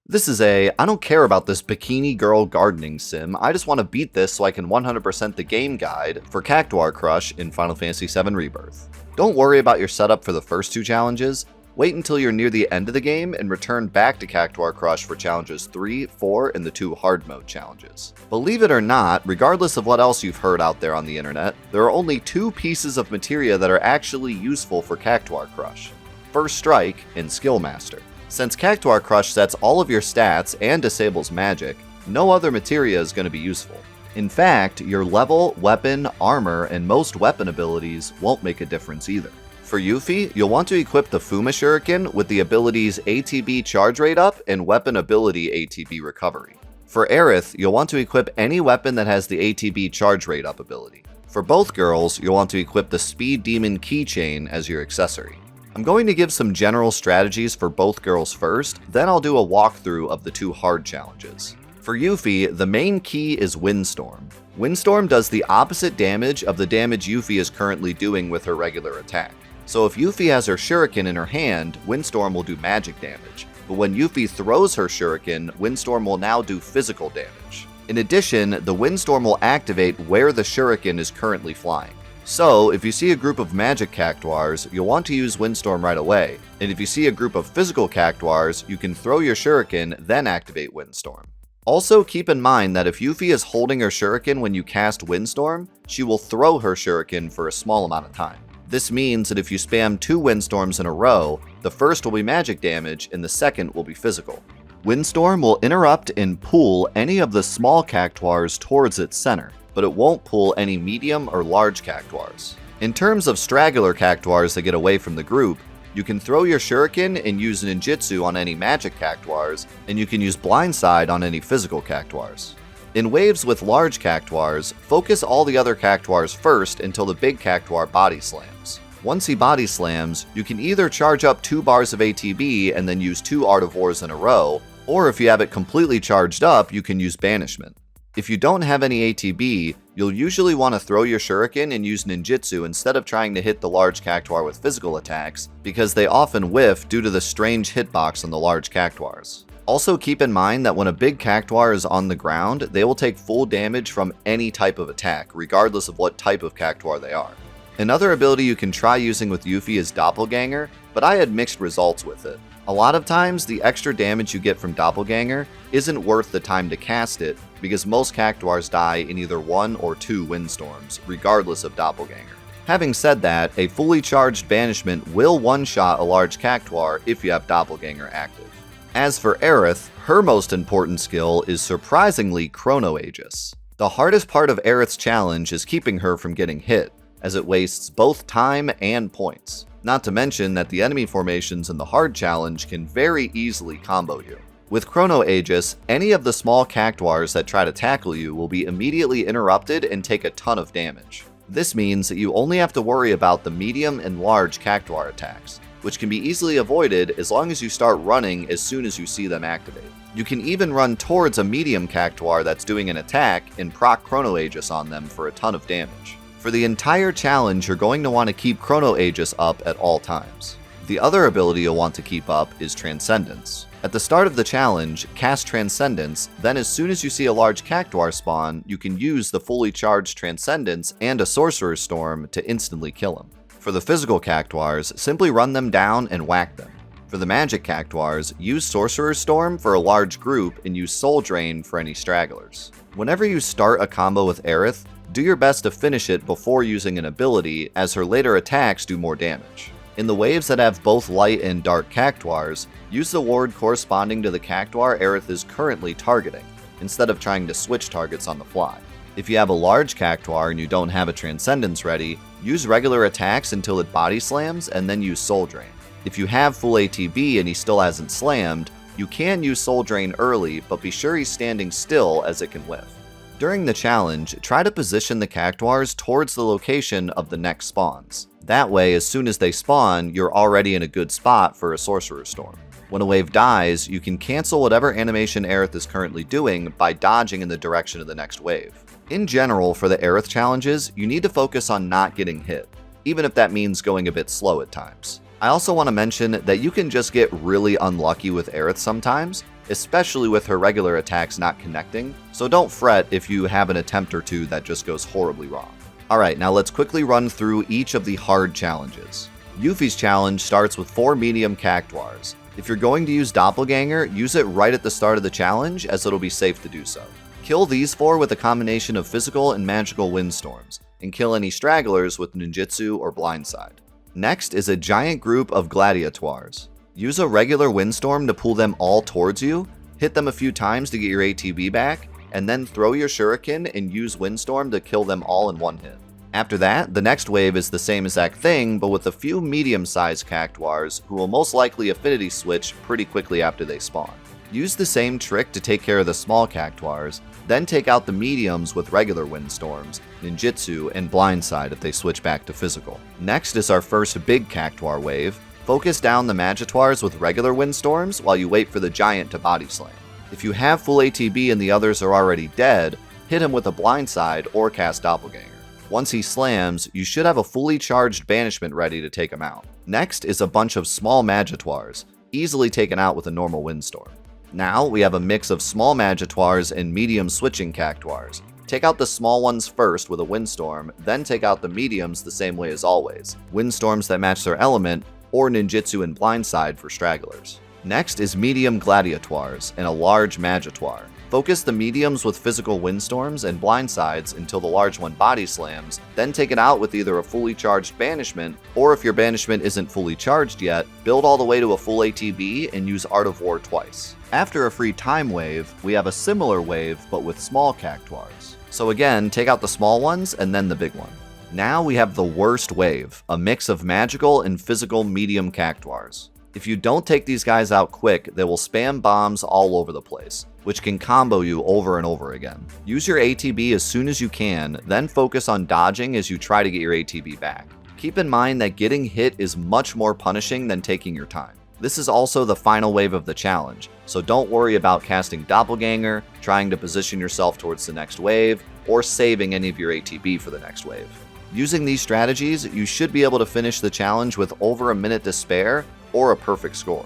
This is I don't care about this bikini girl gardening sim, I just want to beat this so I can 100% the game guide for Cactuar Crush in Final Fantasy VII Rebirth. Don't worry about your setup for the first two challenges, wait until you're near the end of the game and return back to Cactuar Crush for challenges 3, 4, and the 2 hard mode challenges. Believe it or not, regardless of what else you've heard out there on the internet, there are only 2 pieces of materia that are actually useful for Cactuar Crush: First Strike and Skill Master. Since Cactuar Crush sets all of your stats and disables magic, no other materia is going to be useful. In fact, your level, weapon, armor, and most weapon abilities won't make a difference either. For Yuffie, you'll want to equip the Fuma Shuriken with the abilities ATB Charge Rate Up and Weapon Ability ATB Recovery. For Aerith, you'll want to equip any weapon that has the ATB Charge Rate Up ability. For both girls, you'll want to equip the Speed Demon Keychain as your accessory. I'm going to give some general strategies for both girls first, then I'll do a walkthrough of the 2 hard challenges. For Yuffie, the main key is Windstorm. Windstorm does the opposite damage of the damage Yuffie is currently doing with her regular attack. So if Yuffie has her Shuriken in her hand, Windstorm will do magic damage, but when Yuffie throws her Shuriken, Windstorm will now do physical damage. In addition, the Windstorm will activate where the Shuriken is currently flying. So, if you see a group of magic Cactuars, you'll want to use Windstorm right away, and if you see a group of physical Cactuars, you can throw your Shuriken, then activate Windstorm. Also, keep in mind that if Yuffie is holding her Shuriken when you cast Windstorm, she will throw her Shuriken for a small amount of time. This means that if you spam 2 Windstorms in a row, the first will be magic damage and the second will be physical. Windstorm will interrupt and pull any of the small Cactuars towards its center, but it won't pull any medium or large Cactuars. In terms of straggler Cactuars that get away from the group, you can throw your Shuriken and use Ninjutsu on any magic Cactuars, and you can use Blindside on any physical Cactuars. In waves with large Cactuars, focus all the other Cactuars first until the big Cactuar body slams. Once he body slams, you can either charge up 2 bars of ATB and then use 2 Art of Wars in a row, or if you have it completely charged up, you can use Banishment. If you don't have any ATB, you'll usually want to throw your Shuriken and use Ninjutsu instead of trying to hit the large Cactuar with physical attacks, because they often whiff due to the strange hitbox on the large Cactuars. Also keep in mind that when a big Cactuar is on the ground, they will take full damage from any type of attack, regardless of what type of Cactuar they are. Another ability you can try using with Yuffie is Doppelganger, but I had mixed results with it. A lot of times, the extra damage you get from Doppelganger isn't worth the time to cast it, because most Cactuars die in either 1 or 2 Windstorms, regardless of Doppelganger. Having said that, a fully charged Banishment will one-shot a large Cactuar if you have Doppelganger active. As for Aerith, her most important skill is surprisingly Chrono Aegis. The hardest part of Aerith's challenge is keeping her from getting hit, as it wastes both time and points. Not to mention that the enemy formations in the hard challenge can very easily combo you. With Chrono Aegis, any of the small Cactuars that try to tackle you will be immediately interrupted and take a ton of damage. This means that you only have to worry about the medium and large Cactuar attacks, which can be easily avoided as long as you start running as soon as you see them activate. You can even run towards a medium Cactuar that's doing an attack and proc Chrono Aegis on them for a ton of damage. For the entire challenge, you're going to want to keep Chrono Aegis up at all times. The other ability you'll want to keep up is Transcendence. At the start of the challenge, cast Transcendence, then as soon as you see a large Cactuar spawn, you can use the fully charged Transcendence and a Sorcerer's Storm to instantly kill him. For the physical Cactuars, simply run them down and whack them. For the magic Cactuars, use Sorcerer's Storm for a large group and use Soul Drain for any stragglers. Whenever you start a combo with Aerith, do your best to finish it before using an ability, as her later attacks do more damage. In the waves that have both light and dark Cactuars, use the ward corresponding to the Cactuar Aerith is currently targeting, instead of trying to switch targets on the fly. If you have a large Cactuar and you don't have a Transcendence ready, use regular attacks until it body slams and then use Soul Drain. If you have full ATB and he still hasn't slammed, you can use Soul Drain early, but be sure he's standing still as it can whiff. During the challenge, try to position the Cactuars towards the location of the next spawns. That way, as soon as they spawn, you're already in a good spot for a Sorcerer's Storm. When a wave dies, you can cancel whatever animation Aerith is currently doing by dodging in the direction of the next wave. In general, for the Aerith challenges, you need to focus on not getting hit, even if that means going a bit slow at times. I also want to mention that you can just get really unlucky with Aerith sometimes, especially with her regular attacks not connecting, so don't fret if you have an attempt or two that just goes horribly wrong. Alright, now let's quickly run through each of the hard challenges. Yuffie's challenge starts with 4 medium Cactuars. If you're going to use Doppelganger, use it right at the start of the challenge, as it'll be safe to do so. Kill these 4 with a combination of physical and magical windstorms, and kill any stragglers with ninjutsu or blindside. Next is a giant group of gladiatoires. Use a regular windstorm to pull them all towards you, hit them a few times to get your ATB back, and then throw your shuriken and use windstorm to kill them all in one hit. After that, the next wave is the same exact thing, but with a few medium-sized Cactuars who will most likely affinity switch pretty quickly after they spawn. Use the same trick to take care of the small Cactuars, then take out the mediums with regular windstorms, ninjutsu, and blindside if they switch back to physical. Next is our first big Cactuar wave. Focus down the Magitoires with regular windstorms while you wait for the giant to body slam. If you have full ATB and the others are already dead, hit him with a blindside or cast Doppelganger. Once he slams, you should have a fully charged banishment ready to take him out. Next is a bunch of small Magitoires, easily taken out with a normal windstorm. Now we have a mix of small Magitoires and medium switching Cactuars. Take out the small ones first with a windstorm, then take out the mediums the same way as always, windstorms that match their element, or ninjutsu and blindside for stragglers. Next is medium gladiatoires and a large Magitoire. Focus the mediums with physical windstorms and blindsides until the large one body slams, then take it out with either a fully charged banishment, or if your banishment isn't fully charged yet, build all the way to a full ATB and use Art of War twice. After a free time wave, we have a similar wave but with small Cactuars. So again, take out the small ones and then the big one. Now we have the worst wave, a mix of magical and physical medium Cactuars. If you don't take these guys out quick, they will spam bombs all over the place, which can combo you over and over again. Use your ATB as soon as you can, then focus on dodging as you try to get your ATB back. Keep in mind that getting hit is much more punishing than taking your time. This is also the final wave of the challenge, so don't worry about casting Doppelganger, trying to position yourself towards the next wave, or saving any of your ATB for the next wave. Using these strategies, you should be able to finish the challenge with over a minute to spare, or a perfect score.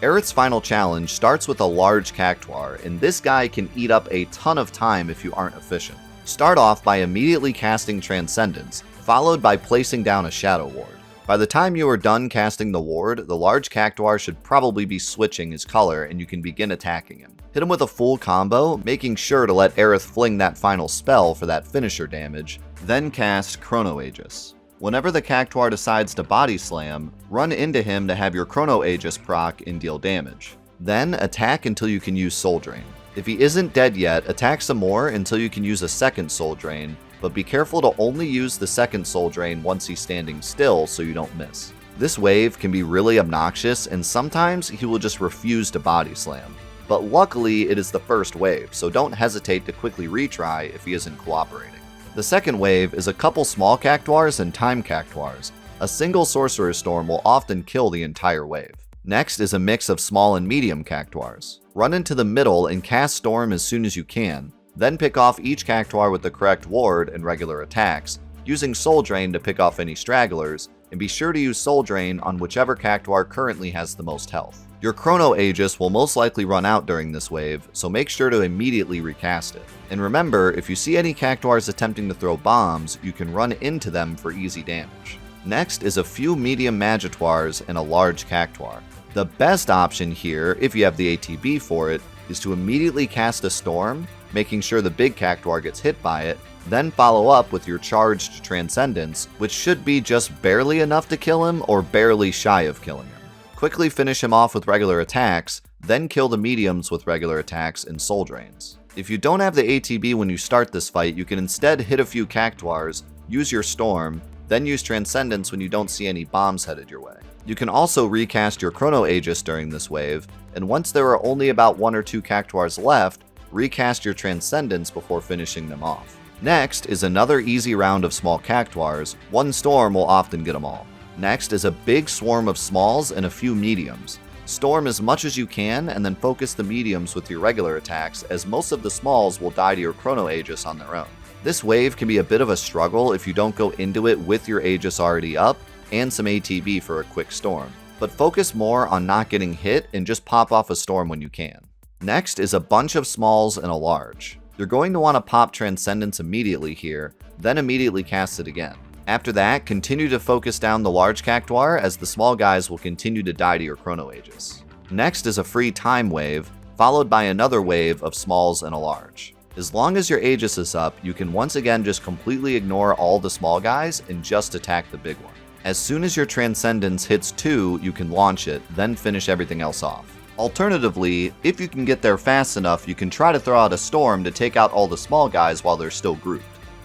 Aerith's final challenge starts with a large Cactuar, and this guy can eat up a ton of time if you aren't efficient. Start off by immediately casting Transcendence, followed by placing down a Shadow Ward. By the time you are done casting the ward, the large Cactuar should probably be switching his color and you can begin attacking him. Hit him with a full combo, making sure to let Aerith fling that final spell for that finisher damage, then cast Chrono Aegis. Whenever the Cactuar decides to body slam, run into him to have your Chrono Aegis proc and deal damage. Then attack until you can use Soul Drain. If he isn't dead yet, attack some more until you can use a second Soul Drain, but be careful to only use the second Soul Drain once he's standing still so you don't miss. This wave can be really obnoxious and sometimes he will just refuse to body slam. But luckily it is the first wave, so don't hesitate to quickly retry if he isn't cooperating. The second wave is a couple small Cactuars and time Cactuars. A single Sorcerer's Storm will often kill the entire wave. Next is a mix of small and medium Cactuars. Run into the middle and cast Storm as soon as you can, then pick off each Cactuar with the correct ward and regular attacks, using Soul Drain to pick off any stragglers, and be sure to use Soul Drain on whichever Cactuar currently has the most health. Your Chrono Aegis will most likely run out during this wave, so make sure to immediately recast it. And remember, if you see any Cactuars attempting to throw bombs, you can run into them for easy damage. Next is a few medium Magitoires and a large Cactuar. The best option here, if you have the ATB for it, is to immediately cast a Storm, making sure the big Cactuar gets hit by it, then follow up with your charged Transcendence, which should be just barely enough to kill him or barely shy of killing him. Quickly finish him off with regular attacks, then kill the mediums with regular attacks and Soul Drains. If you don't have the ATB when you start this fight, you can instead hit a few Cactuars, use your Storm, then use Transcendence when you don't see any bombs headed your way. You can also recast your Chrono Aegis during this wave, and once there are only about 1 or 2 Cactuars left, recast your Transcendence before finishing them off. Next is another easy round of small Cactuars. One Storm will often get them all. Next is a big swarm of smalls and a few mediums. Storm as much as you can and then focus the mediums with your regular attacks, as most of the smalls will die to your Chrono Aegis on their own. This wave can be a bit of a struggle if you don't go into it with your Aegis already up and some ATB for a quick Storm, but focus more on not getting hit and just pop off a Storm when you can. Next is a bunch of smalls and a large. You're going to want to pop Transcendence immediately here, then immediately cast it again. After that, continue to focus down the large Cactuar as the small guys will continue to die to your Chrono Aegis. Next is a free time wave, followed by another wave of smalls and a large. As long as your Aegis is up, you can once again just completely ignore all the small guys and just attack the big one. As soon as your Transcendence hits 2, you can launch it, then finish everything else off. Alternatively, if you can get there fast enough, you can try to throw out a storm to take out all the small guys while they're still grouped.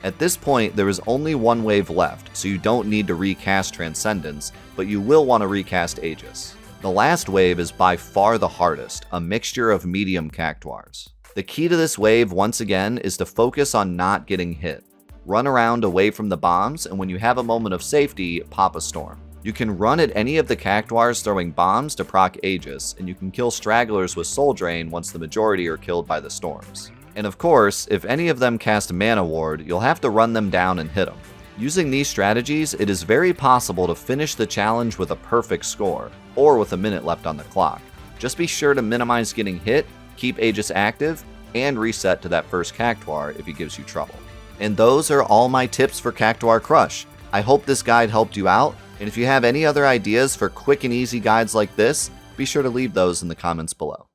At this point, there is only one wave left, so you don't need to recast Transcendence, but you will want to recast Aegis. The last wave is by far the hardest, a mixture of medium Cactuars. The key to this wave, once again, is to focus on not getting hit. Run around away from the bombs, and when you have a moment of safety, pop a storm. You can run at any of the Cactuars throwing bombs to proc Aegis, and you can kill stragglers with Soul Drain once the majority are killed by the storms. And of course, if any of them cast Mana Ward, you'll have to run them down and hit them. Using these strategies, it is very possible to finish the challenge with a perfect score, or with a minute left on the clock. Just be sure to minimize getting hit, keep Aegis active, and reset to that first Cactuar if he gives you trouble. And those are all my tips for Cactuar Crush. I hope this guide helped you out, and if you have any other ideas for quick and easy guides like this, be sure to leave those in the comments below.